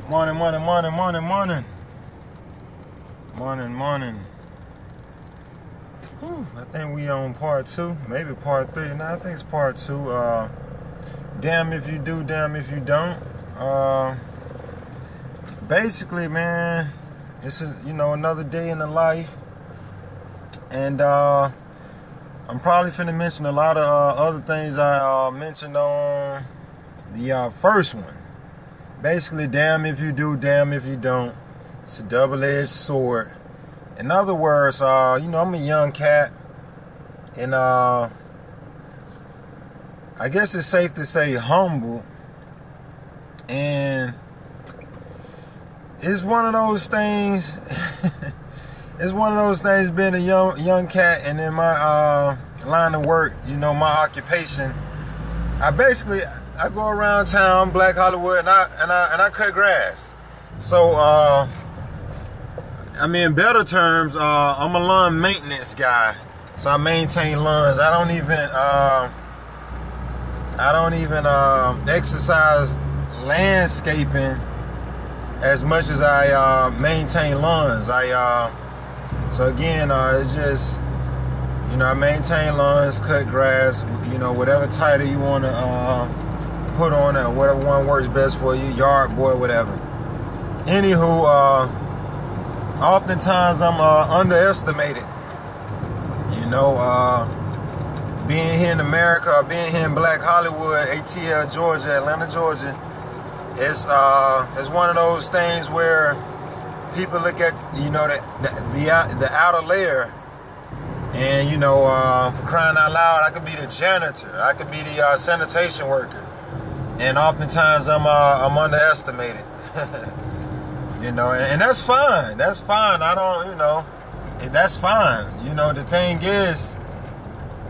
Morning. Whew, I think we on part 2, maybe part 3. No, I think it's part 2. Damn if you do, damn if you don't. Basically, man, this is, another day in the life. And I'm probably finna mention a lot of other things I mentioned on the first one. Basically, damn if you do, damn if you don't. It's a double-edged sword. In other words, I'm a young cat, and I guess it's safe to say humble. And it's one of those things. It's one of those things being a young cat, and in my line of work, my occupation. I go around town, Black Hollywood, and I cut grass. So in better terms, I'm a lawn maintenance guy. So I maintain lawns. I don't even exercise landscaping as much as I maintain lawns. So again, it's just, I maintain lawns, cut grass, whatever title you want to put on it, whatever one works best for you, yard boy, whatever. Anywho, oftentimes I'm underestimated. Being here in America, being here in Black Hollywood, ATL, Georgia, Atlanta, Georgia, it's one of those things where people look at the outer layer, and for crying out loud, I could be the janitor, I could be the sanitation worker, and oftentimes I'm underestimated. And that's fine. That's fine. I don't, that's fine. The thing is,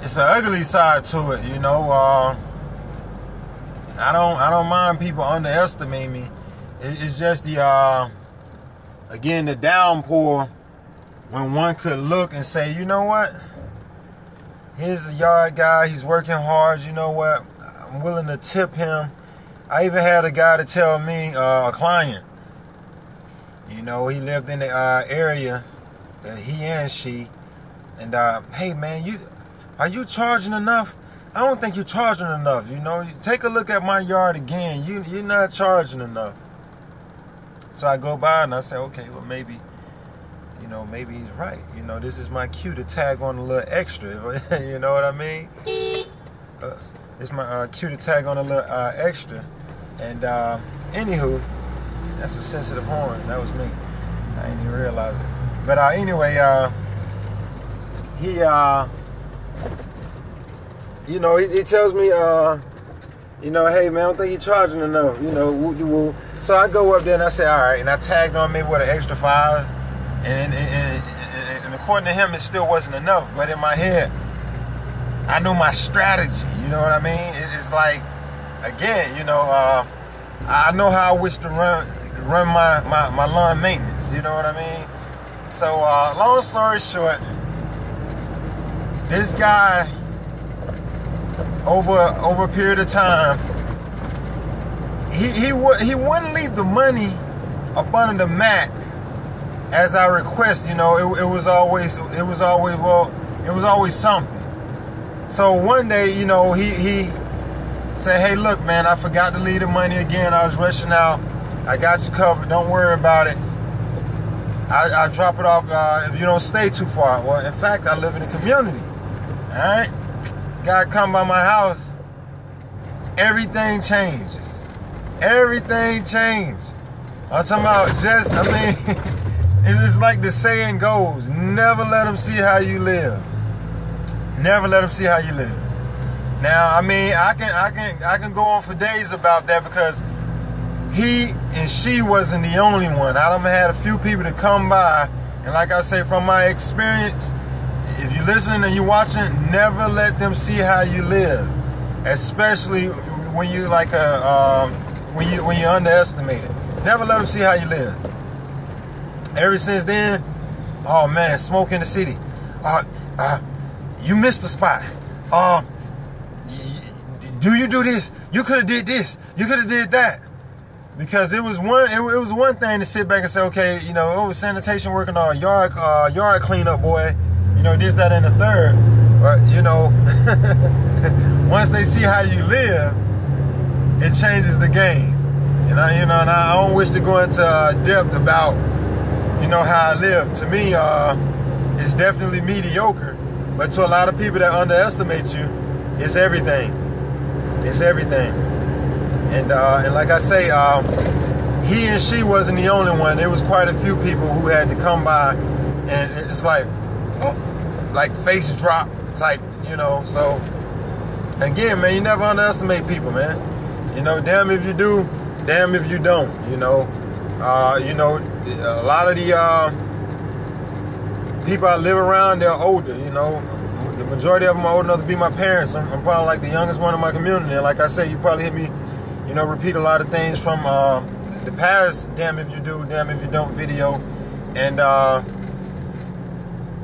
it's an ugly side to it. I don't mind people underestimating me. It's just the again, the downpour, when one could look and say, you know what? Here's a yard guy. He's working hard. You know what? I'm willing to tip him. I even had a guy to tell me, a client, he lived in the area, he and she, and hey man, are you charging enough? I don't think you're charging enough. Take a look at my yard again. You're not charging enough. So I go by and I say, okay, well maybe he's right. This is my cue to tag on a little extra. You know what I mean? It's my cue to tag on a little extra. And anywho, that's a sensitive horn. That was me. I didn't even realize it. But anyway, he tells me, hey man, I don't think you're charging enough. So I go up there and I say, all right, and I tagged on maybe with an extra $5, and according to him, it still wasn't enough. But in my head, I knew my strategy. You know what I mean? It's like, again, I know how I wish to run my lawn maintenance. You know what I mean? So long story short, this guy, over a period of time, he wouldn't leave the money up under the mat as I request. It was always something. So one day, he said, hey, look, man, I forgot to leave the money again. I was rushing out. I got you covered. Don't worry about it. I'll drop it off if you don't stay too far. Well, in fact, I live in the community. All right? Guy come by my house. Everything changes. Everything changed. I'm talking about it's like the saying goes, never let them see how you live. Never let them see how you live. Now, I can go on for days about that, because he and she wasn't the only one. I done had a few people to come by, and like I say, from my experience, if you're listening and you're watching, never let them see how you live, especially when you when you underestimate it. Never let them see how you live. Ever since then, oh man, smoke in the city. You missed the spot. Do you do this? You could have did this. You could have did that. Because it was one thing to sit back and say, okay, you know, oh, sanitation working or yard cleanup boy, you know, this, that, and the third. But you know, once they see how you live, it changes the game. And I don't wish to go into depth about, you know, how I live. To me, it's definitely mediocre. But to a lot of people that underestimate you, it's everything. It's everything. And like I say, he and she wasn't the only one. There was quite a few people who had to come by, and it's like, oh, like face drop type, you know. So again, man, you never underestimate people, man. You know, damn if you do, damn if you don't. You know, a lot of the people I live around, they're older. You know, the majority of them are old enough to be my parents. I'm probably like the youngest one in my community. And like I say, you probably hear me, you know, repeat a lot of things from the past damn if you do, damn if you don't video. And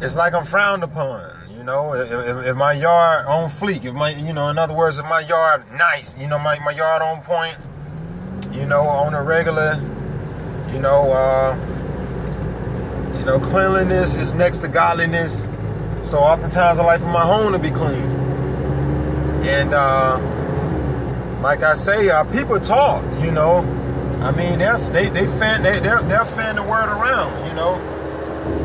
it's like I'm frowned upon, you know. If my yard on fleek, if my, you know, in other words, if my yard nice, you know, my yard on point, you know, on a regular, you know, cleanliness is next to godliness. So oftentimes I like for my home to be clean. And like I say, people talk, you know. I mean, they'll fan the word around, you know.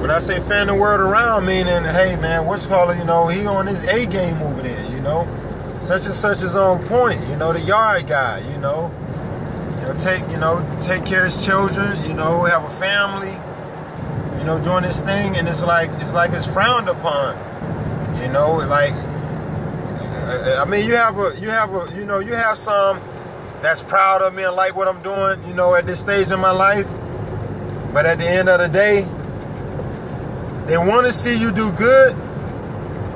When I say fan the word around, meaning, hey man, what's called, you know, he on his A game over there, you know. Such and such is on point, you know, the yard guy, you know. Take care of his children, you know, have a family, you know, doing this thing, and it's like it's frowned upon, you know. Like, I mean, you have some that's proud of me and like what I'm doing, you know, at this stage in my life. But at the end of the day, they want to see you do good,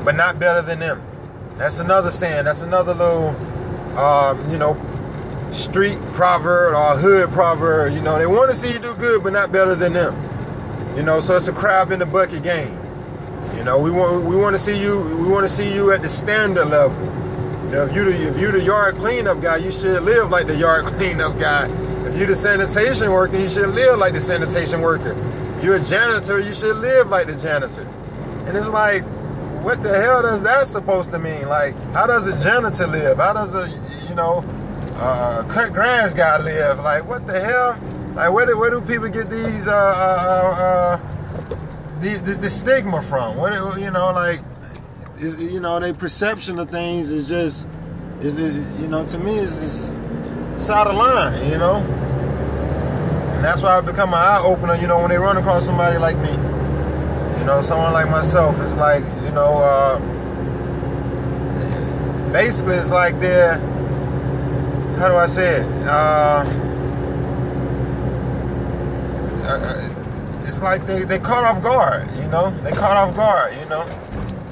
but not better than them. That's another saying. That's another little, you know, street proverb or hood proverb. You know, they want to see you do good, but not better than them. You know, so it's a crab in the bucket game. You know, we want to see you at the standard level. You know, if you the yard cleanup guy, you should live like the yard cleanup guy. If you the sanitation worker, you should live like the sanitation worker. If you're a janitor, you should live like the janitor. And it's like, what the hell does that supposed to mean? Like, how does a janitor live? How does a, you know, cut grass guy live? Like, what the hell? Like, where do people get these the stigma from? What, you know, like, you know, their perception of things is just, you know, to me it's out of line, you know. And that's why I've become an eye opener, you know, when they run across somebody like me, you know, someone like myself. It's like, you know, basically it's like they're, how do I say it? It's like they caught off guard, you know. They caught off guard, you know.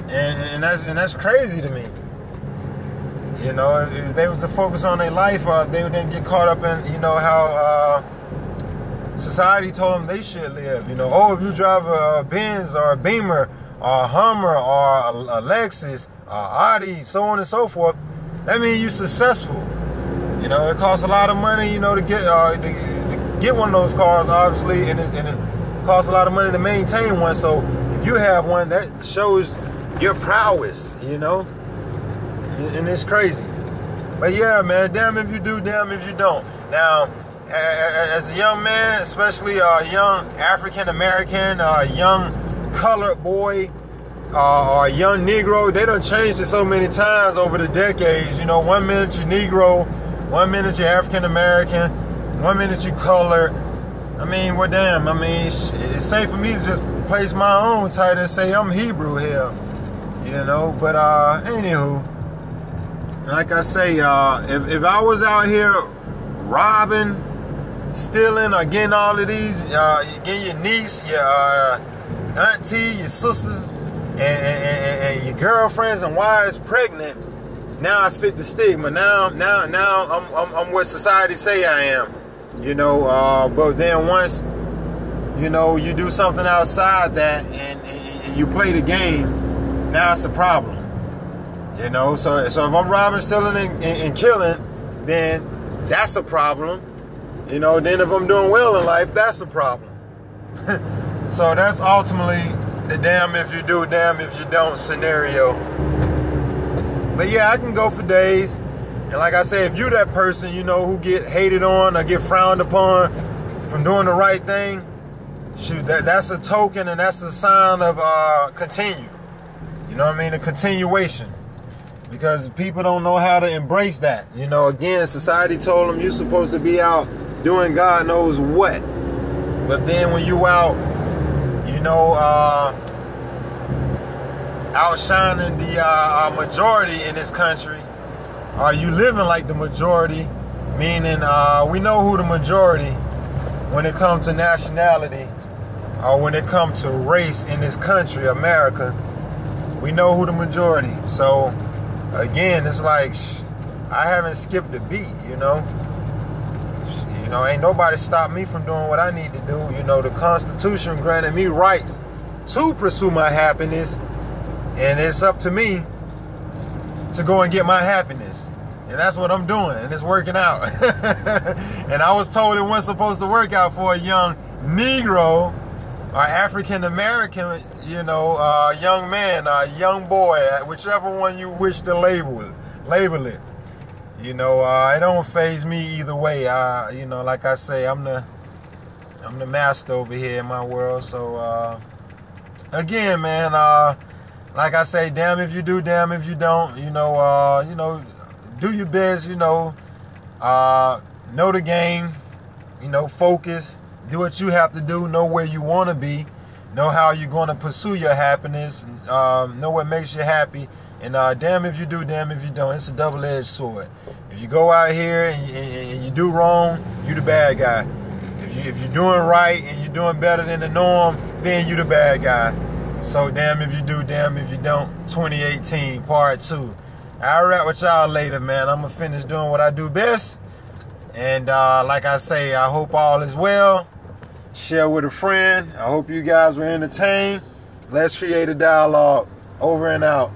And that's crazy to me. You know, if they was to focus on their life, they wouldn't get caught up in, you know, how society told them they should live. You know, oh, if you drive a Benz or a Beamer or a Hummer or a Lexus or Audi, so on and so forth, that means you're successful. You know, it costs a lot of money, you know, to get one of those cars, obviously, and it costs a lot of money to maintain one. So if you have one, that shows your prowess, you know. And it's crazy. But yeah, man, damn if you do, damn if you don't. Now, as a young man, especially a young African-American, a young colored boy, or a young Negro, they done changed it so many times over the decades. You know, 1 minute you're Negro, 1 minute you're African-American, 1 minute you colored. I mean, well, damn, I mean, it's safe for me to just place my own title and say I'm Hebrew here, you know. But anywho, like I say, if I was out here robbing, stealing, or getting all of these, getting your niece, your auntie, your sisters, and your girlfriends and wives pregnant, now I fit the stigma. Now I'm what society say I am, you know. But then once, you know, you do something outside that and you play the game, now it's a problem. You know, so if I'm robbing, stealing, and killing, then that's a problem. You know, then if I'm doing well in life, that's a problem. So that's ultimately the damn if you do, damn if you don't scenario. But yeah, I can go for days. And like I said, if you that person, you know, who get hated on or get frowned upon from doing the right thing, shoot, that's a token and that's a sign of continue. You know what I mean? A continuation. Because people don't know how to embrace that. You know, again, society told them you're supposed to be out doing God knows what. But then when you out, you know, outshining the majority in this country, are you living like the majority? Meaning, we know who the majority when it comes to nationality or when it comes to race in this country, America. We know who the majority. So, again, it's like, I haven't skipped a beat, you know. You know, ain't nobody stopped me from doing what I need to do. You know, the Constitution granted me rights to pursue my happiness. And it's up to me to go and get my happiness. And that's what I'm doing. And it's working out. And I was told it wasn't supposed to work out for a young Negro or African American, you know, young man, young boy, whichever one you wish to label it. You know, it don't faze me either way. You know, like I say, I'm the master over here in my world. So again, man, like I say, damn if you do, damn if you don't. You know, do your best. You know the game. You know, focus. Do what you have to do. Know where you want to be. Know how you're going to pursue your happiness. Know what makes you happy. And damn if you do, damn if you don't. It's a double-edged sword. If you go out here and you do wrong, you the bad guy. If you're doing right and you're doing better than the norm, then you the bad guy. So damn if you do, damn if you don't. 2018, part 2. I'll rap with y'all later, man. I'm going to finish doing what I do best. And like I say, I hope all is well. Share with a friend. I hope you guys were entertained. Let's create a dialogue. Over and out.